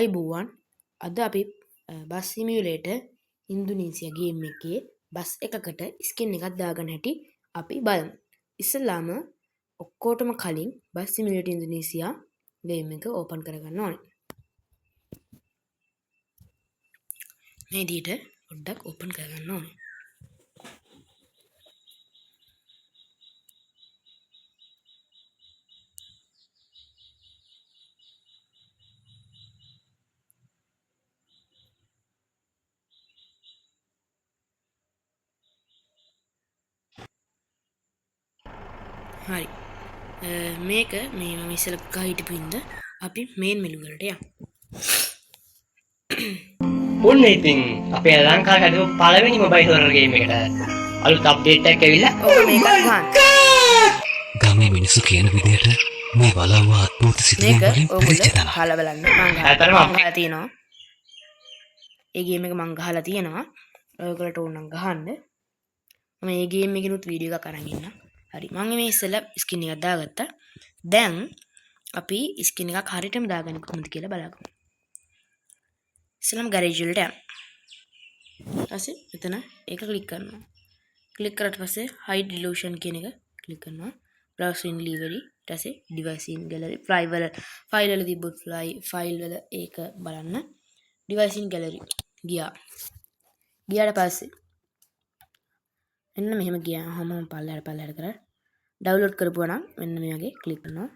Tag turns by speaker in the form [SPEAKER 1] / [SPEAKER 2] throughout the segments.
[SPEAKER 1] අයිබෝවන් අද අපි බස් සිමියුලේටර් ඉන්දුනීසියා ගේම් එකේ බස් එකකට ස්කින් එකක් දාගන්න හැටි අපි බලමු. ඉස්සෙල්ලාම ඔක්කොටම කලින් බස් සිමියුලේටර් ඉන්දුනීසියා ගේම් එක ඕපන් කරගන්න ඕනේ. මේ විදිහට පොඩ්ඩක් ඕපන් කරගන්න ඕනේ. හරි. මේක මේ මම ඉස්සෙල්ලා ගහ හිටපු ඉඳ අපි මේන් මෙනු වලට යමු.
[SPEAKER 2] ඔන්න ඉතින් අපේ ලංකාවේ හදපු පළවෙනි මොබයිල් හොරර් ගේම් එකට අලුත් අප්ඩේට් එකක් ඇවිල්ලා
[SPEAKER 1] ඔව් මේක ගන්න.
[SPEAKER 3] ගමේ මිනිස්සු කියන විදිහට මේ බලව අත්පොත සිදුවීම් වලින් පිරිච්ච තැන.
[SPEAKER 1] හල බලන්න. මම ගහලා තියෙනවා. ඒ ගේම් එක මම ගහලා තියෙනවා. ඔයගොල්ලන්ට ඕන නම් ගහන්න. මම මේ ගේම් එකේනුත් වීඩියෝ එකක් අරන් ඉන්නම්. හරි මම මේ ඉස්සෙල්ලා ස්කින් එකක් දාගත්තා. දැන් අපි ස්කින් එකක් හරියටම දාගන්නේ කොහොමද කියලා බලමු. ඉස්සෙල්ලාම ගෑරේජ් වලට යන්න. ඊපස්සේ මෙතන ඒක ක්ලික් කරනවා. ක්ලික් කරාට පස්සේ hide illusion කියන එක ක්ලික් කරනවා. browse in library ඊට පස්සේ device in gallery file වල තිබ්බොත් file වල ඒක බලන්න. device in gallery ගියාට පස්සේ මෙන්න මෙහෙම ගියාම පල්ලෙහාට කරලා ඩවුන්ලෝඩ් කරපුවා නම් මෙන්න මේ වගේ ක්ලික් කරනවා.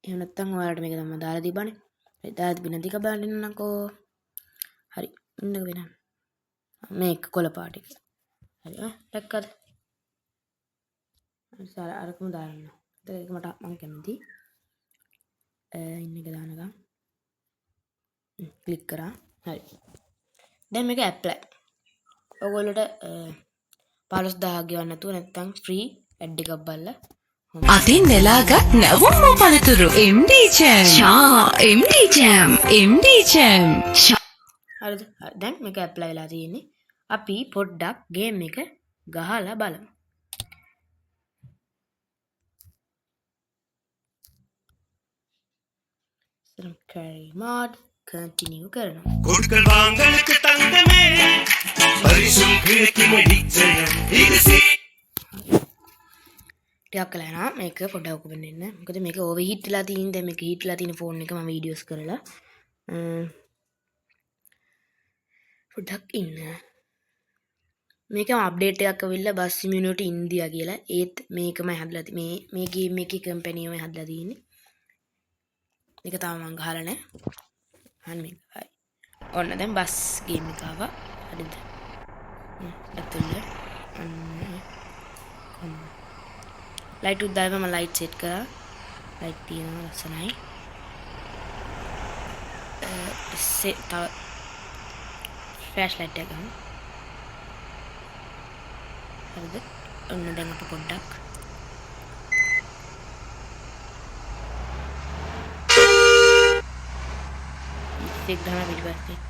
[SPEAKER 1] එහෙම නැත්නම් ඔයාලට මේක තමයි දාලා තිබ්බනේ. ඒ දාලා තිබෙන දික බලන්න ඉන්නකෝ. හරි. ඉන්නක වෙන. මේක කොළ පාට එක. හරි දැක්කද? හරි අරකම දාන්න. ඒක මට මම කැමති. ඉන්න එක දානකම්. ක්ලික් කරා. හරි. දැන් මේක ඇප්ලයි. ඔයගොල්ලෝට 15000 ගෙවන්න නැතුව නැත්නම් ෆ්‍රී ඇඩ් එකක් බලලා
[SPEAKER 4] අතින් නෙලාගත් නැවුම් පළතුරු MD Jam
[SPEAKER 1] හරිද? දැන් මේක ඇප්ලයි වෙලා තියෙන්නේ. අපි පොඩ්ඩක් ගේම් එක ගහලා බලමු. carry mode continue කරනවා.
[SPEAKER 5] கொடுக்கல் வாங்கலுக்கு தங்கமே பரிசும் கிடைக்கும் நிச்சயம் இது
[SPEAKER 1] ටිකක් කළා නා මේක පොඩ්ඩක් ඔකෙන් එන්න. මොකද මේක ඕවර් හීට් වෙලා තියෙන දැන් මේක හීට් වෙලා තියෙන ෆෝන් එක මම වීඩියෝස් කරලා පොඩ්ඩක් ඉන්න. මේකම අප්ඩේට් එකක් අවිල්ලා බස් සිමියුලේටර් ඉන්දියා කියලා. ඒත් මේකම හදලා මේ ගේම් එකේ කම්පැනිවම හදලා තියෙන්නේ. මේක තාම මම ගහලා නැහැ. අන්න මේක. හරි. ඔන්න දැන් බස් ගේම් එක ආවා. හරිද? ඇතුළේ ලයිට් උත් දාලා මම ලයිට් සෙට් කරා. ලයිට් තියෙනවා ලස්සනයි. තව ෆ්ලෑෂ් ලයිට් එක ගමු. හරිද? ඔන්න දැන් අප පොඩ්ඩක් ඉස්සෙක් ගහන පිටිපස්සේ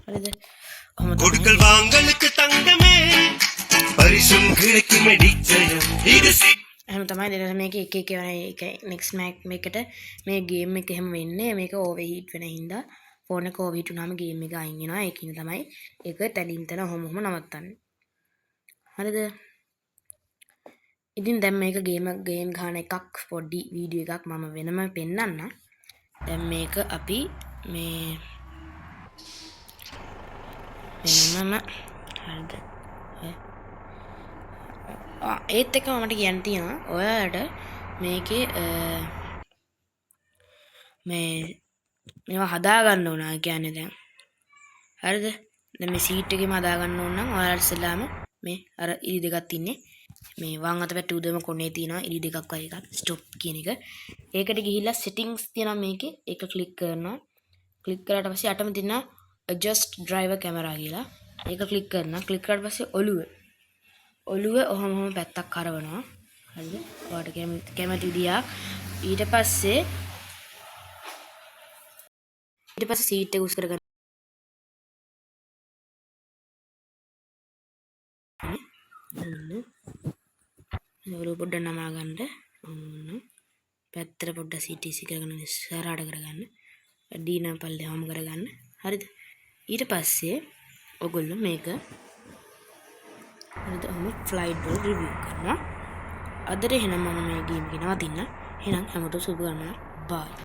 [SPEAKER 1] හරිද?
[SPEAKER 5] கொடுக்கல் வாங்கலுக்கு தங்கமே பரிசும் கிடைக்கும் நிச்சயம் இது
[SPEAKER 1] එහෙම තමයි දෙන්න මේක එක එක වෙන එක නෙක්ස්ට් මේකට මේ ගේම් එක එහෙම වෙන්නේ. මේක ඕවර් හීට් වෙන හින්දා ෆෝන් එක ඕවර් හීට් වුණාම ගේම් එක අයින් වෙනවා. ඒකින් තමයි ඒක තැලින් තැන ඔහොම නවත්තන්නේ. හරිද? ඉතින් දැන් මේක ගේම් ගහන එකක් පොඩි වීඩියෝ එකක් මම වෙනම පෙන්නන්න. දැන් මේක අපි මේ වෙනමම හරිද? ඒත් එක්කම මට කියන්න තියෙනවා ඔයාලට මේකේ මේවා හදාගන්න ඕන කියන්නේ දැන්. හරිද? දැන් මේ සීට් එකේම හදාගන්න ඕන නම් ඔයාලට ඉස්සෙල්ලාම මේ අර ඉරි දෙකක් තින්නේ මේ වම් අත පැත්තේ උදේම කොනේ තියෙනවා ඉරි දෙකක් වගේ එකක් ස්ටොප් කියන එක. ඒකට ගිහිල්ලා settings තියෙනවා මේකේ. ඒක ක්ලික් කරනවා. ක්ලික් කරාට පස්සේ අටම තියෙනවා adjust driver camera කියලා. ඒක ක්ලික් කරනවා. ක්ලික් කරාට පස්සේ ඔළුව ඔහොම පැත්තක් කරවනවා. හරිද? ඔයාලට කැමති විදියක්. ඊට පස්සේ සීට් එක උස් කරගන්න. ඔළුව පොඩ්ඩක් නමා ගන්න. පැත්තට පොඩ්ඩක් සීට් ඉසි කරගෙන ඉස්සරහට කරගන්න. ඩී නම් පල්ලෙහාම කරගන්න. හරිද? ඊට පස්සේ ඔයගොල්ලෝ මේක හරිද? ෆ්ලයිට් වල රිවිව් කරනවා. අදට එහෙනම් මම මේ ගේම් එක නවතින්න. එහෙනම් හැමෝටම සුබ ගමනක්. බයි.